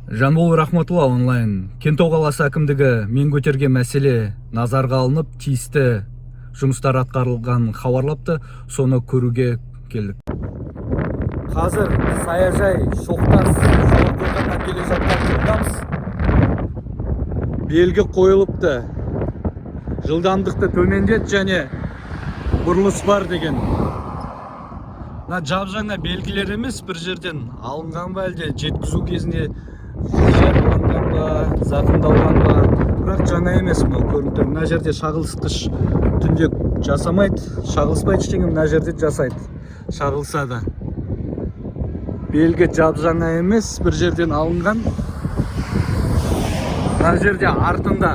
Жанбол Рахматулла онлайн. Кентау қаласы әкімдігі мен көтерген мәселе назарға алынып, тиісті жұмыстар атқарылған хабарлапты. Соны көруге келдік. Қазір саяжай Шоқтас жолынан келе жатқан жолдамыз. Белгі қойылыпты. Жылдамдықты төмендет және бұрылыс бар деген. Жап-жаңа белгілер емес, бір жерден алынған ба әлде жеткізу кезінде жараланған ба, зақымдалған ба, бірақ жаңа емес мынау көрініп тұр. Мына жерде шағылысқыш түнде жасамайды, шағылыспайды ештеңе, мына жерде жасайды. Шағылса да. Белгі жап-жаңа емес, бір жерден алынған. Мына жерде артында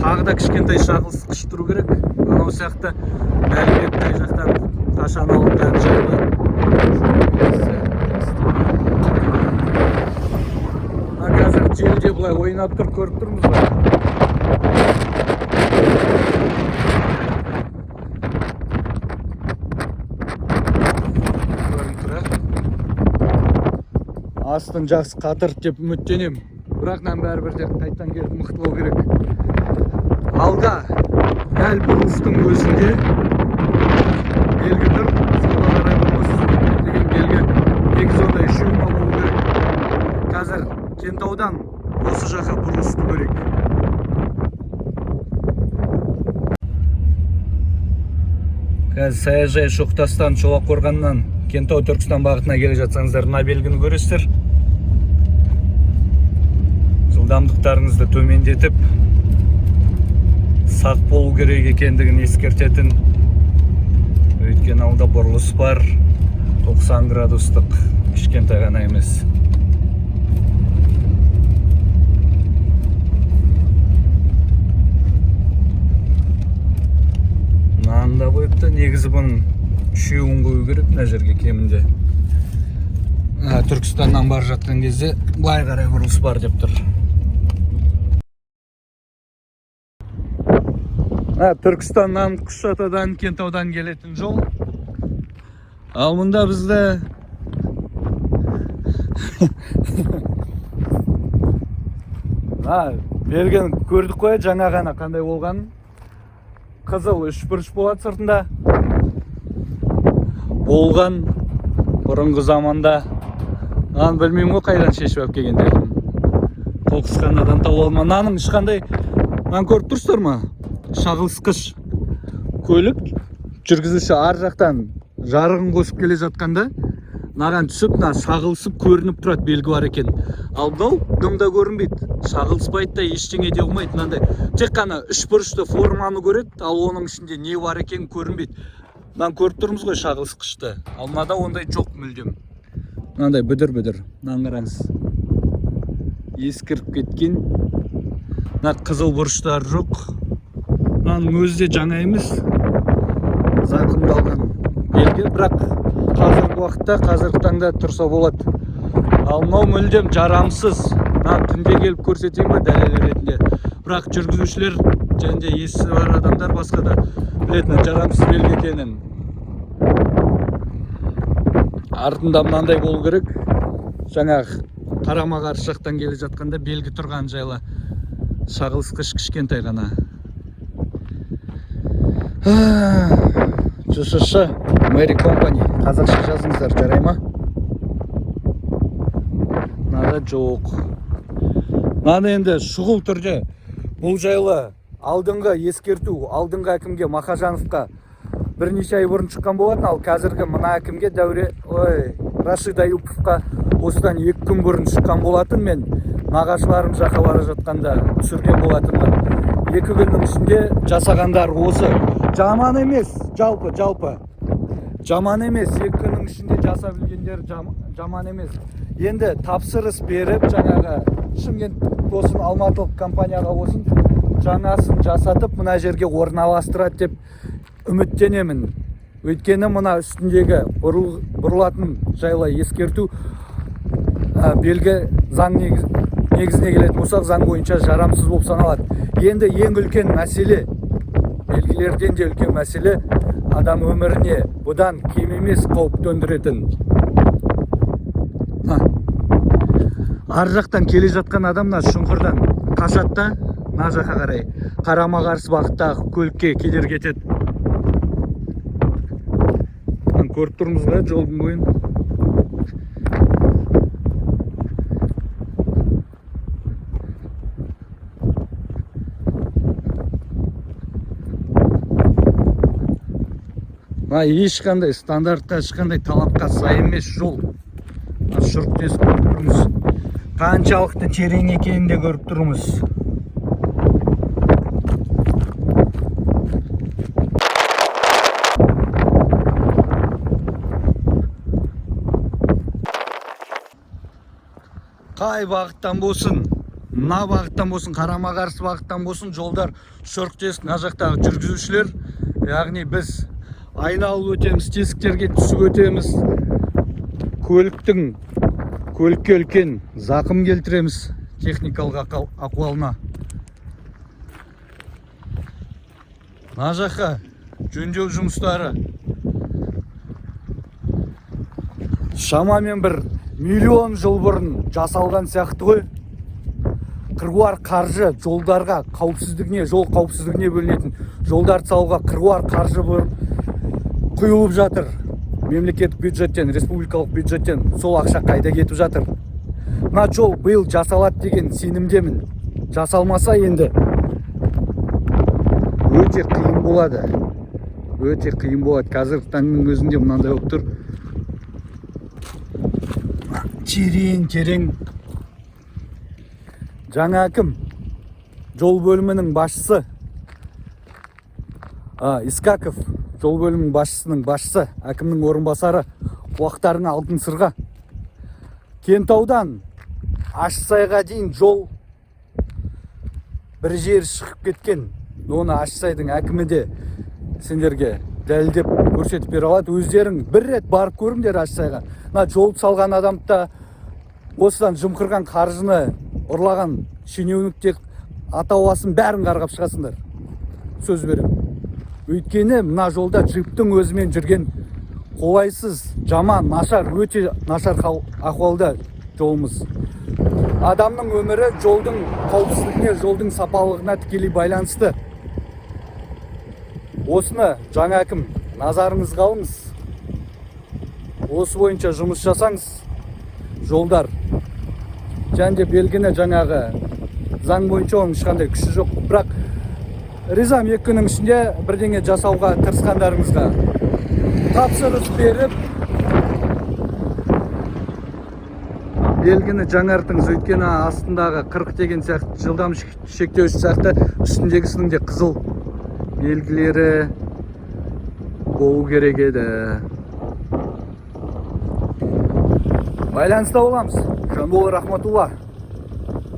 тағы да кішкентай шағылысқыш тұру керек. Анау сияқты мәлімет қай жақтан қашан алынған жайлы. Қазір желіде бұлай ойнап тұр, көріп тұрмыз ба? Көрініп тұр, астын жақсы қатыр деп үміттенем. Бірақ бәрібір де қайттан келіп мықтылау керек. Алда дәл бұрылыстың өзінде белгі тұр. Сола қарай бұрылыс деген белгі. Негізі ондай үшеуі болу керек. Қазір Кентаудан осы жаққа бұрылысты көрейік. Қазір саяжай Шоқтастан Шолаққорғаннан Кентау Түркістан бағытына келе жатсаңыздар, мына белгіні көресіздер. Жылдамдықтарыңызды төмендетіп, сақ болу керек екендігін ескертетін. Өйткені алда бұрылыс бар, 90 градустық, кішкентай ғана емес. Мынаны да қойыпты, негізі бұның үшеуін қою керек мына жерге кемінде. Түркістаннан бар жатқан кезде былай қарай бұрылыс бар деп тұр. Түркістаннан, Құшатадан, Кентаудан келетін жол. Ал мұнда бізді белгіні көрдік қой, жаңа ғана қандай болған. Қызыл үшбұрыш болады сыртында. Болған бұрынғы заманда. Білмеймін ғой қайдан шешіп алып келгендерін. Қоқысханадан тауып алма. Наның ешқандай көріп тұрсыздар ма? Шағылысқыш көлік жүргізуші ар жақтан жарығын қосып келе жатқанда маған түсіп, шағылысып көрініп тұрады, белгі бар екен. Ал мынау дымда көрінбейді, шағылыспайды да ештеңе де болмайды. Мынандай тек қана үшбұрышты форманы көреді, ал оның ішінде не бар екен көрінбейді. Мынаны көріп тұрмыз ғой шағылысқышты. Ал мынада ондай жоқ мүлдем. Мынандай бүдір-бүдір. Мынаны қараңыз. Ескіріп кеткен. Мына қызыл бұрыштар жоқ. Мынаның өзі де жаңа емес, зақымдалған белгі, бірақ қазіргі уақытта, қазіргі таңда тұрса болады. Ал мынау мүлдем жарамсыз. Түнде келіп көрсетейін ба дәлел ретінде. Бірақ жүргізушілер және есі бар адамдар басқа да білетін жарамсыз белгі екенін. Артында мынандай болу керек. Жаңағы қарама-қарсы жақтан келе жатқанда белгі тұрған жайлы. Шағылысқыш кішкентай ғана. ЖШ Мэри Компани, қазақша жазыңыздар, жарай ма? Мынада жоқ. Мынаны енді шұғыл түрде бұл жайлы алдыңғы ескерту, алдыңғы әкімге Мақажановқа бірнеше ай бұрын шыққан болатын, ал қазіргі мына әкімге Рашид Аюповқа осыдан 2 күн бұрын шыққан болатын. Мен нағашыларым жаққа бара жатқанда түсірген болатынмын. 2 күннің ішінде жасағандар осы. Жаман емес, жалпы. Жаман емес, 2 күннің ішінде жасап білгендер жаман емес. Енді тапсырыс беріп, жаңағы Шымкент болсын, алматылық компанияға болсын, жаңасын жасатып, мына жерге орналастырады деп үміттенемін. Өйткені мына үстіндегі бұрылатын жайлы ескерту белгі заң негізіне келетін болсақ, заң бойынша жарамсыз болып саналады. Енді ең үлкен мәселе, белгілерден де үлкен мәселе, адам өміріне бұдан кем емес қауіп төндіретін. ар жақтан келе жатқан адамдар шұңқырдан қашады да мына жаққа қарай қарама қарсы бағыттағы көлікке кедергі кетеді. Көріп тұрмыз ғой жолдың бойын. Ешқандай стандартқа, ешқандай талапқа сай емес жол. Шұрық тесіп көріп тұрмыз. Қаншалықты терең екенін де көріп тұрмыз. Қай бағыттан болсын, мына бағыттан болсын, қарама қарсы бағыттан болсын, жолдар шұрық тесік. Мына жақтағы жүргізушілер, яғни біз айналып өтеміз, тесіктерге түсіп өтеміз. Көлікке үлкен зақым келтіреміз техникалық ахуалына. Мына жаққа жөндеу жұмыстары шамамен бір миллион жыл бұрын жасалған сияқты ғой. Қыруар қаржы жолдарға қауіпсіздігіне, жол қауіпсіздігіне бөлінетін жолдарды салуға қыруар қаржы құйылып жатыр. Мемлекеттік бюджеттен, республикалық бюджеттен сол ақша қайда кетіп жатыр. Мына жол биыл жасалады деген сенімдемін. Жасалмаса енді өте қиын болады. Өте қиын болады. Қазіргі таңның өзінде мынандай болып тұр. Терең. Жаңа әкім жол бөлімінің басшысы Искаков, жол бөлімінің басшысы, әкімнің орынбасары құлақтарың алтын сырға. Кентаудан Ащысайға дейін жол бір жер шығып кеткен. Оны Ащысайдың әкімі де сендерге дәлелдеп көрсетіп бере алады. Өздерің бір рет барып көріңдер Ащысайға. Мына жол салған адамда осыдан жымқырған қаржыны ұрлаған шенеуніктер атауасын бәрін қарғап шығасыңдар. Сөз беремін. Өйткені мына жолда джиптің өзімен жүрген қолайсыз, жаман, нашар, өте нашар ахуалда жолымыз. Адамның өмірі жолдың қауіпсіздігіне, жолдың сапалығына тікелей байланысты. Осыны жаңа әкім назарыңызға алыңыз. Осы бойынша жұмыс жасаңыз. Жолдар және де белгіні жаңағы заң бойынша оның ешқандай күші жоқ. Бірақ ризам 2 күннің ішінде бірдеңе жасауға тырысқандарыңызға. Тапсырыс беріп белгіні жаңартыңыз. Өйткені астындағы 40 деген сияқты жылдам шектеуіш сияқты үстіндегісінің де қызыл белгілері болу керек еді. Байланыста боламыз. Жанбол Рахматулла.